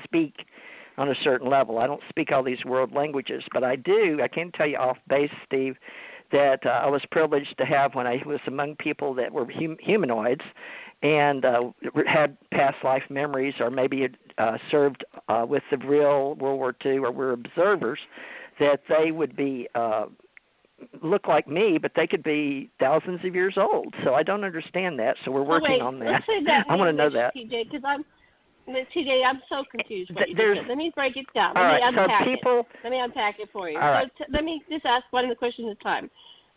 speak on a certain level. I don't speak all these world languages, but I can tell you off base, Steve, that I was privileged to have when I was among people that were humanoids and had past life memories, or maybe had served with the real World War II, or were observers, that they would be look like me, but they could be thousands of years old. So I don't understand that. So we're working on that. Let's say that I want to know that. TJ, because I'm so confused. What you just said. Let me break it down. Let me unpack it for you. All right. So let me just ask one of the questions at a time.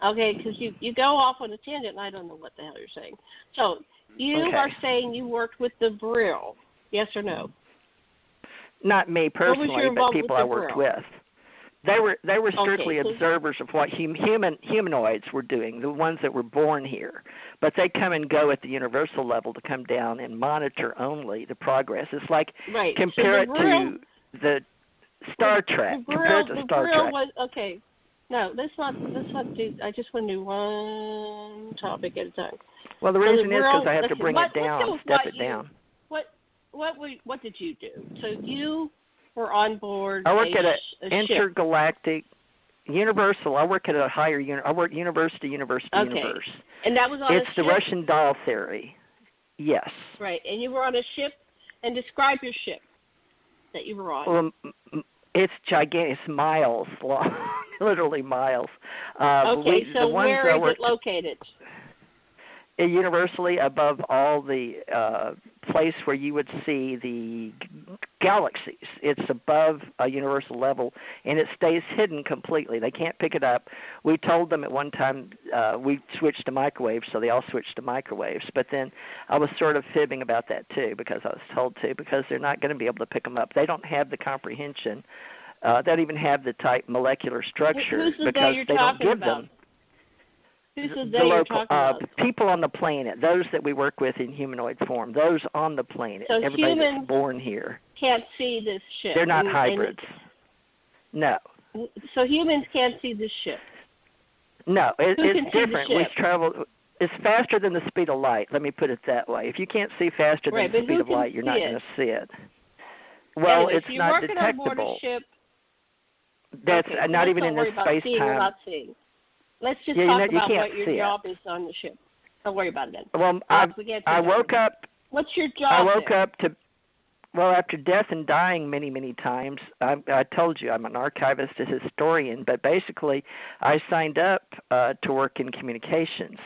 Okay, because you go off on a tangent, and I don't know what the hell you're saying. So you are saying you worked with the Brill, yes or no? Not me personally, but people I worked with. They were strictly observers of what humanoids were doing, the ones that were born here. But they come and go at the universal level to come down and monitor only the progress. It's like compare it to the Star Trek. Compare it to Star Trek. Okay. No, let's not do. I just want to do one topic at a time. Well, the reason is because I have to bring it down, step it down. What did you do? So you were on board. I work at an ship. intergalactic universal. I work at a higher. I work universe to universe to universe. And that was on It's the Russian doll theory. Yes. Right, and you were on a ship. And describe your ship that you were on. Well, it's gigantic. It's miles long, literally miles. So where is it located? Universally above all the place where you would see the galaxies. It's above a universal level, and it stays hidden completely. They can't pick it up. We told them at one time we switched to microwaves, so they all switched to microwaves. But then I was sort of fibbing about that, too, because I was told to, because they're not going to be able to pick them up. They don't have the comprehension. They don't even have the type molecular structure because they don't give them. Who's the you're talking about? People on the planet, those that we work with in humanoid form, those on the planet, so everybody that's born here. Can't see this ship. They're not hybrids. No. So humans can't see this ship. No, it's different. We travel. It's faster than the speed of light. Let me put it that way. If you can't see faster than the speed of light, you're not going to see it. Well, anyway, it's so not detectable. On board a ship. That's not even in this space time. Let's just talk about what your job is on the ship. Don't worry about it then. Well, I woke up. What's your job? I woke up to, after death and dying many, many times. I told you I'm an archivist, a historian, but basically I signed up to work in communications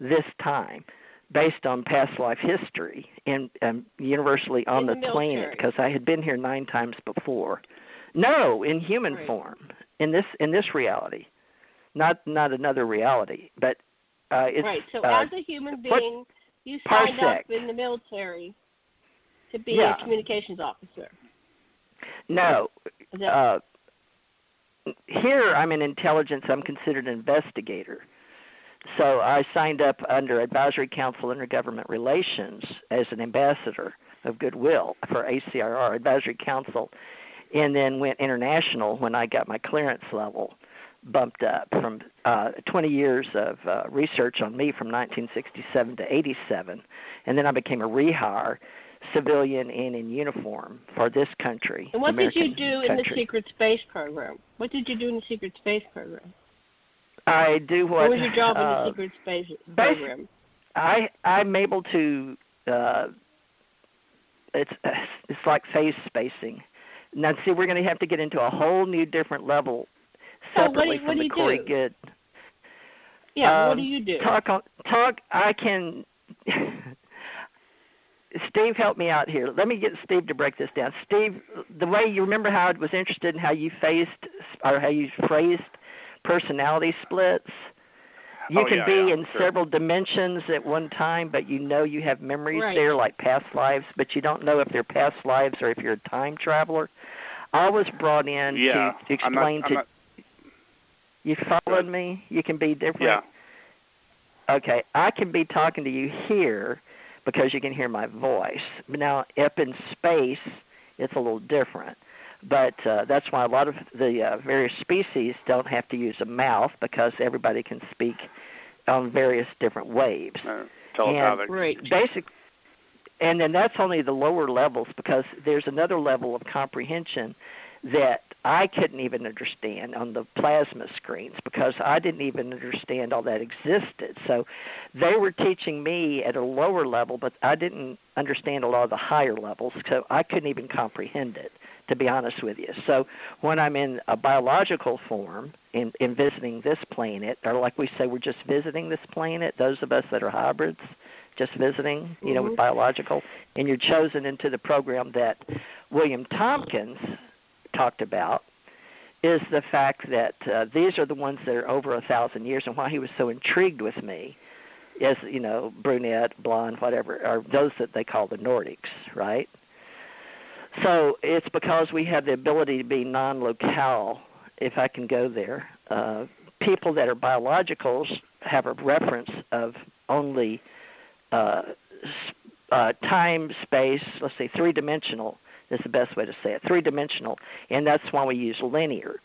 this time, based on past life history and universally on the planet, because I had been here 9 times before. No, in human form, in this reality. Not another reality, but it's... Right, so as a human being, you signed up in the military to be a communications officer. No. Here I'm in intelligence. I'm considered an investigator. So I signed up under Advisory Council Intergovernment Relations as an ambassador of goodwill for ACRR, Advisory Council, and then went international when I got my clearance level bumped up from 20 years of research on me from 1967 to 87. And then I became a rehire, civilian and in uniform for this country. And what did you do in the secret space program? What did you do in the secret space program? I do what... What was your job in the secret space program? I'm able to... it's like phase spacing. Now, see, we're going to have to get into a whole new different level separately from the Corey Good. Yeah, what do you do? I can... Steve, help me out here. Let me get Steve to break this down. Steve, the way you remember how I was interested in how you phrased personality splits? You can be in several dimensions at one time, but you have memories there like past lives, but you don't know if they're past lives or if you're a time traveler. I was brought in to explain You followed me? You can be different? Yeah. Okay. I can be talking to you here because you can hear my voice. But now, up in space, it's a little different. But that's why a lot of the various species don't have to use a mouth, because everybody can speak on various different waves. Telepathic. And then that's only the lower levels, because there's another level of comprehension that I couldn't even understand on the plasma screens, because I didn't even understand all that existed. So they were teaching me at a lower level, but I didn't understand a lot of the higher levels, so I couldn't even comprehend it, to be honest with you. So when I'm in a biological form in visiting this planet, or like we say, we're just visiting this planet, those of us that are hybrids, just visiting, with biological, and you're chosen into the program that William Tompkins talked about, is the fact that these are the ones that are over 1,000 years, and why he was so intrigued with me is, brunette, blonde, whatever, are those that they call the Nordics, right? So it's because we have the ability to be non-locale, if I can go there. People that are biologicals have a reference of only time, space, let's say three-dimensional is the best way to say it, three-dimensional, and that's why we use linear.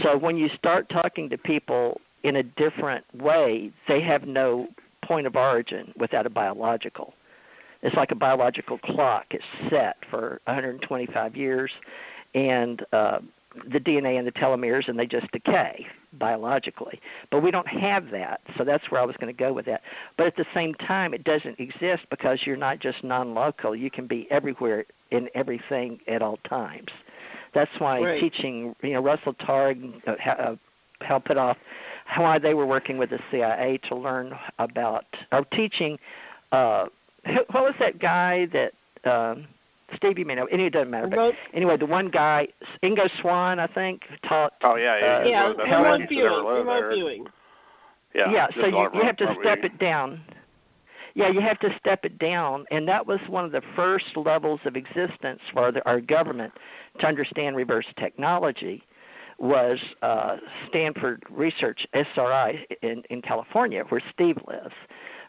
So when you start talking to people in a different way, they have no point of origin without a biological. It's like a biological clock. It's set for 125 years, and the DNA and the telomeres, and they just decay biologically. But we don't have that, so that's where I was going to go with that. But at the same time, it doesn't exist because you're not just non-local. You can be everywhere in everything at all times. That's why teaching, Russell Targ helped it off, why they were working with the CIA to learn about, or teaching, what was that guy that... Steve, you may know. It doesn't matter. But anyway, the one guy, Ingo Swann, I think, taught. Oh yeah, remote viewing. Yeah. So you have to step it down. Yeah, you have to step it down, and that was one of the first levels of existence for our government to understand reverse technology. Was Stanford Research, SRI, in California, where Steve lives.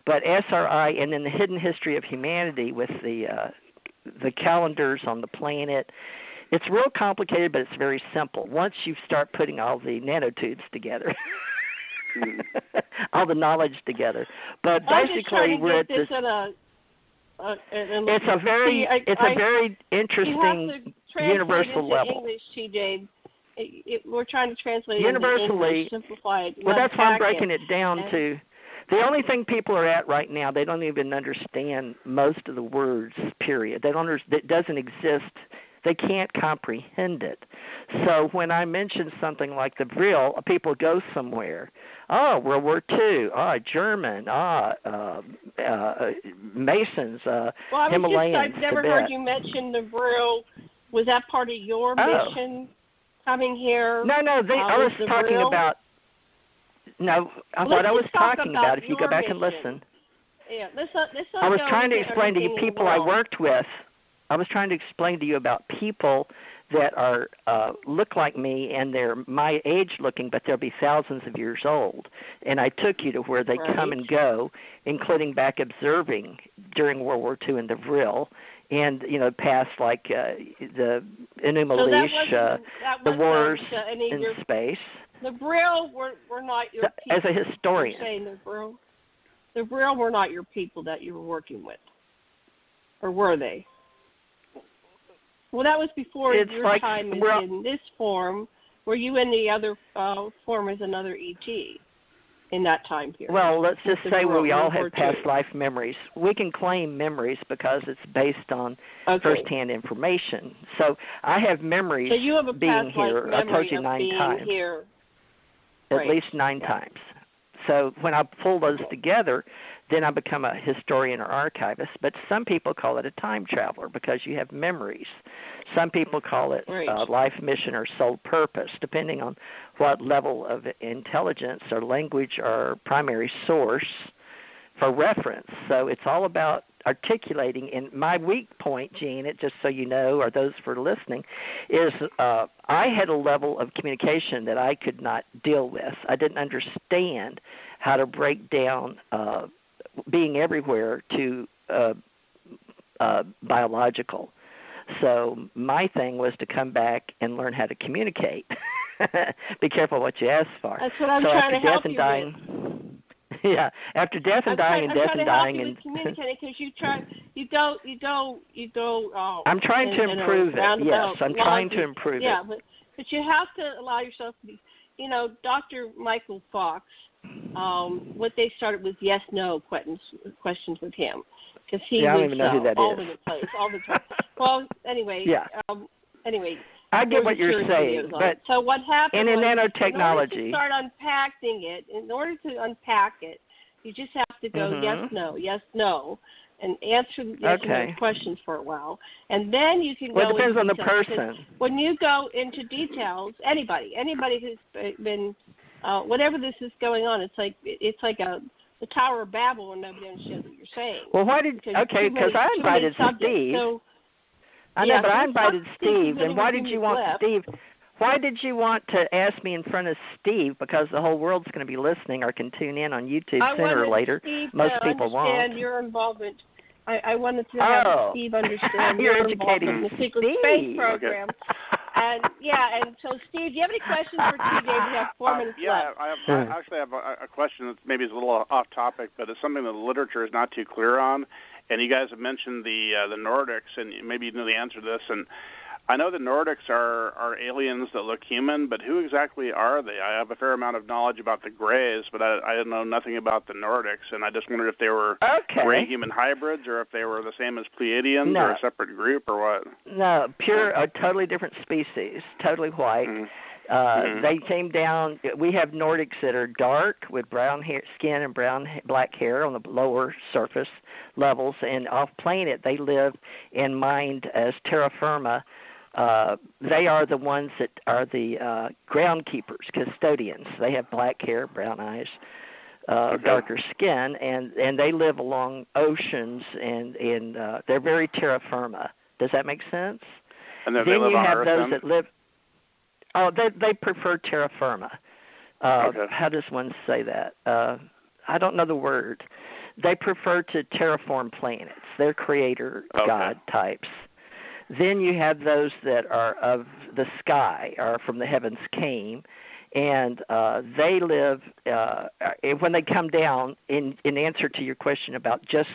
But SRI, and then the hidden history of humanity with the calendars on the planet. It's real complicated, but it's very simple. Once you start putting all the nanotubes together, all the knowledge together. But basically, we're at this. It's a very interesting universal level. English, TJ. We're trying to translate universally. Into English, simplify it. Well, that's why I'm breaking it down to. The only thing people are at right now, they don't even understand most of the words, period. They don't it doesn't exist. They can't comprehend it. So when I mention something like the Vril, people go somewhere. Oh, World War II. German. Masons. Himalayans. I've never heard you mention the Vril. Was that part of your mission coming here? No. I was talking about... No, what I was talking about, if you go back and listen. Yeah, let's I was trying to explain to you people I worked with. I was trying to explain to you about people that are look like me, and they're my age looking, but they'll be thousands of years old. And I took you to where they come and go, including back observing during World War II in the Vril, and past like the Enuma Elish, the wars in space. The Vril were not your people. As a historian. You're saying the Vril were not your people that you were working with. Or were they? Well, that was before your time in this form. Were you in the other form as another ET in that time period? Well, let's just say we all have past life memories. We can claim memories because it's based on first-hand information. So I have memories being here. I told you 9 times. Here. At least 9 times. So when I pull those together, then I become a historian or archivist. But some people call it a time traveler because you have memories. Some people call it life mission or soul purpose, depending on what level of intelligence or language or primary source for reference. So it's all about articulating. And my weak point, Gene, just so you know, or those for listening, is I had a level of communication that I could not deal with. I didn't understand how to break down being everywhere to biological. So my thing was to come back and learn how to communicate. Be careful what you ask for. That's what I'm trying to help you Yeah, after death and dying and death and dying and communicating because you go. I'm trying to improve it. Yes, I'm trying to improve it. Yeah, but you have to allow yourself to be. Dr. Michael Fox. What they started was yes/no questions with him because he I was don't even know who that all is. over the place, all the time. Well, anyway. Yeah. Anyway. I get what you're saying, but so what happened? And in in order nanotechnology, to start unpacking it, in order to unpack it, you just have to go yes, no, and answer yes and no questions for a while, and then you can go. Well, it depends on the details, person. When you go into details, anybody who's been whatever this is going on, it's like the Tower of Babel and nobody understands what you're saying. Well, why did because I invited Steve. So, I know, but I invited Steve, and why did you want Steve? Why did you want to ask me in front of Steve? Because the whole world's going to be listening or can tune in on YouTube sooner or later. Most people won't. I wanted Steve to understand your involvement. I wanted to have Steve understand your involvement in the secret space program. And so Steve, do you have any questions for TJ? We have 4 minutes left. I actually have a question that maybe is a little off topic, but it's something that the literature is not too clear on. And you guys have mentioned the Nordics, and maybe you know the answer to this. And I know the Nordics are aliens that look human, but who exactly are they? I have a fair amount of knowledge about the Greys, but I know nothing about the Nordics, and I just wondered if they were Grey human hybrids or if they were the same as Pleiadians or a separate group or what. No, a totally different species, totally white. They came down. We have Nordics that are dark with brown skin and black hair on the lower surface levels, and off planet they live and mined as terra firma. They are the ones that are the groundkeepers, custodians. They have black hair, brown eyes, darker skin, and they live along oceans, and they're very terra firma. Does that make sense? And then you have Earth, those that live. Oh, they prefer terra firma. How does one say that? I don't know the word. They prefer to terraform planets. They're creator god types. Then you have those that are of the sky, or from the heavens came, and they live, when they come down, in answer to your question about just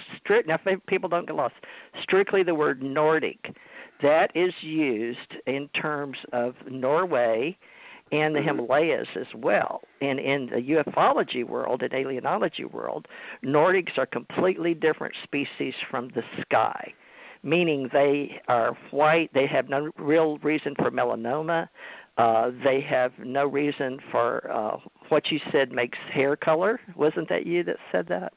now people don't get lost, strictly the word Nordic, that is used in terms of Norway and the Himalayas as well. And in the ufology world and alienology world, Nordics are completely different species from the sky, meaning they are white, they have no real reason for melanoma, they have no reason for what you said makes hair color. Wasn't that you that said that?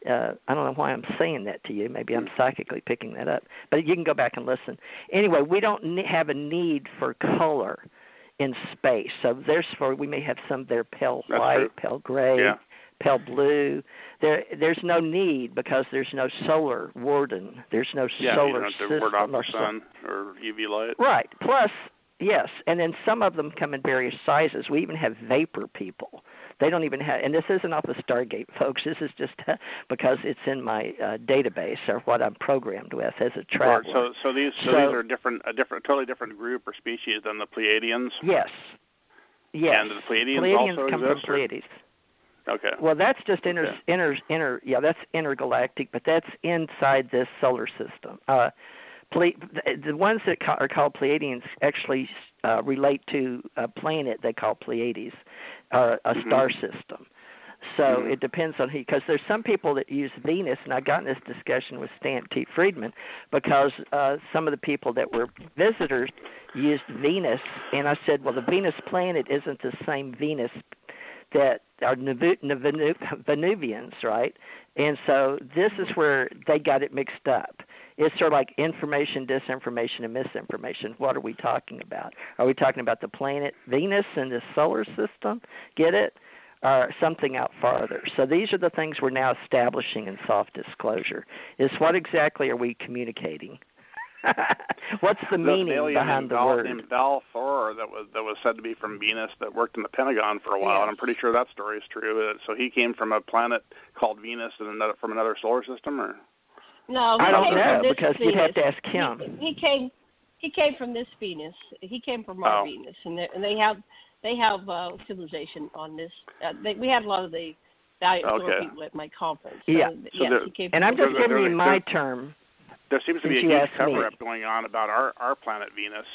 I don't know why I'm saying that to you. Maybe I'm psychically picking that up. But you can go back and listen. Anyway, we don't have a need for color in space. So therefore, we may have some that are pale white, pale gray, pale blue. There's no need because there's no solar warden. There's no solar system. You don't have to ward off the sun or UV light. Right. Plus, yes, and then some of them come in various sizes. We even have vapor people. They don't even have, and this isn't off the Stargate, folks. This is just because it's in my database or what I'm programmed with as a traveler. Right. So these are totally different group or species than the Pleiadians. Yes. And the Pleiadians also come exist, from Pleiades. Okay. Well, that's just that's intergalactic, but that's inside this solar system. The ones that are called Pleiadians actually relate to a planet they call Pleiades, or a star system. So it depends on who, because there's some people that use Venus, and I got in this discussion with Stan T. Friedman because some of the people that were visitors used Venus, and I said, well, the Venus planet isn't the same Venus that are Venusians, right? And so this is where they got it mixed up. It's sort of like information, disinformation, and misinformation. What are we talking about? Are we talking about the planet Venus and the solar system? Get it? Or something out farther? So these are the things we're now establishing in soft disclosure. Is what exactly are we communicating? What's the meaning behind the word? Named Val Thor that was said to be from Venus that worked in the Pentagon for a while, and I'm pretty sure that story is true. So he came from a planet called Venus from another solar system, or? No, I don't know because you'd have to ask him. He came from this Venus. He came from our Venus, and they have civilization on this. We had a lot of the valuable people at my conference. So, yeah. And I'm just giving you my term. There seems to be a huge cover-up going on about our planet Venus.